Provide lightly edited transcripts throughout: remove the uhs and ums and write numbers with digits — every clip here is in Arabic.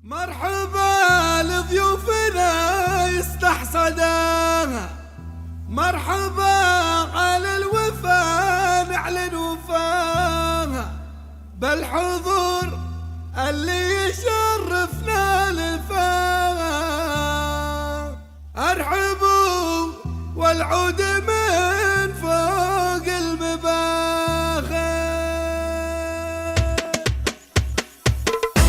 مرحبا لضيوفنا يستحصدها، مرحبا على الوفا نعلن وفاها، بالحضور اللي يشرفنا لفاها. ارحبوا والعود من فوق المباخر.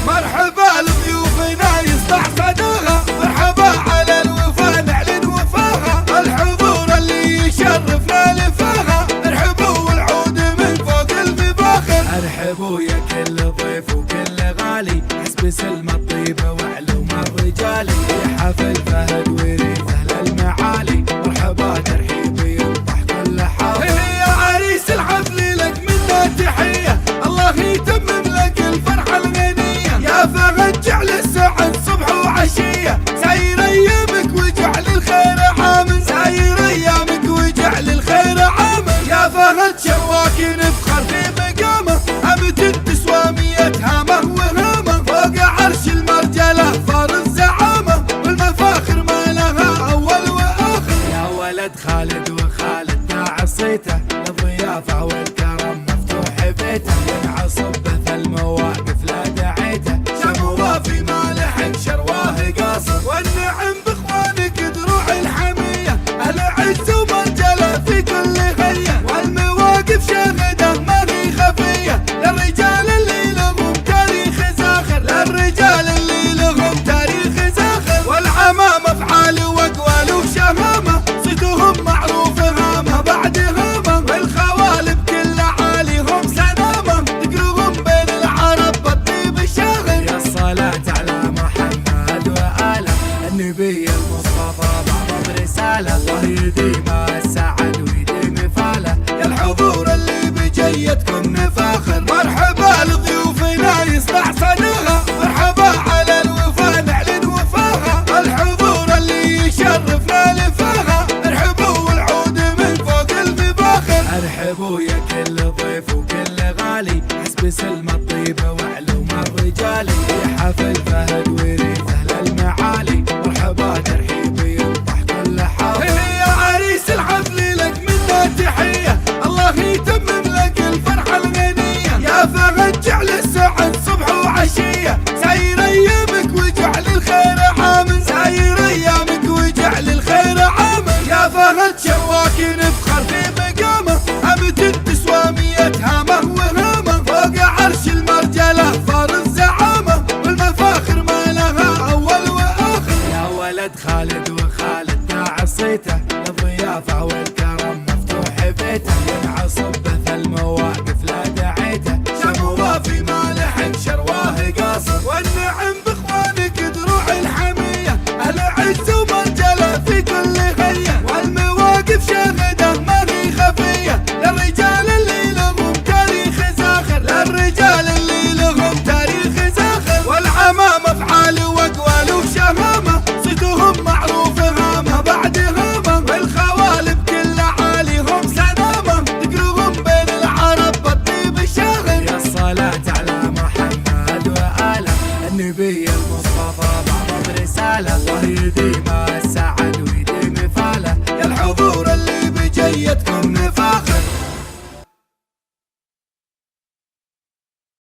مرحبا لضيوفنا يستحصدها، مرحبا على الوفا نعلن وفاها، الحضور اللي يشرفنا لفاها. ارحبوا والعود من فوق المباخر. ارحبوا يا كل ضيف وكل غالي، حسب سلم الطيبه وعلوم الرجال، في حفل فهد وريث اهل المعالي. مرحبا ترحيبي ينطح كل حال. يا عريس الحفل لك منا تحيه، الله يتمم لك الفرحه الغنيه. يا فهد جعل السعد صبح وعشيه، ساير ايامك وجعل الخير عامل، ساير ايامك وجعل الخير عامل. يا فهد شواك نفخر في مقامه، همة تسوى 100 هامه وهامه، فوق عرش المرجله فار الزعامه، والمفاخر ما لها اول واخر. يا ولد خالد وخالد داع صيته، الضيافه والكرم مفتوح بيته، ينعصب بث المواقف لا دعيته، شموه في مالح شرواه قاصر، والنعم باخوانك دروع الحميه، اهل عز ومرجله في كل غيه، والمواقف شاهده ما هي خفيه، للرجال اللي لهم تاريخ زاخر، للرجال اللي لهم تاريخ زاخر. والعمامه افعال واقوال وشهامه، صيتهم معروف هامه بعد هامه، والخوالب كل عاليهم سلامه، ذكرهم بين العرب بالطيب الشاغر. يا الصلاة على محمد وآله، النبي المصطفى بعض برسالة، الله يديم السعد ويديم فاله. يا الحضور اللي بجيتكم نفاخر، مرحبا لضيوفنا يستحصدها، مرحبا على الوفا نعلن وفاها، الحضور اللي يشرفنا لفاها. ارحبوا والعود من فوق المباخر. ارحبوا يا كل ضيف وكل غالي، حسب سلم الطيبة وعلوم الرجال، في حفل فهد وريث اهل المعالي. مرحبا ترحيبي ينطح كل حال. يا عريس الحفل لك منا تحيه، الله يتمم لك الفرحه الغنيه. يا فهد جعل السعد صبح وعشيه، ساير ايامك وجعل الخير عامل، ساير ايامك وجعل الخير عامل. يا فهد شواك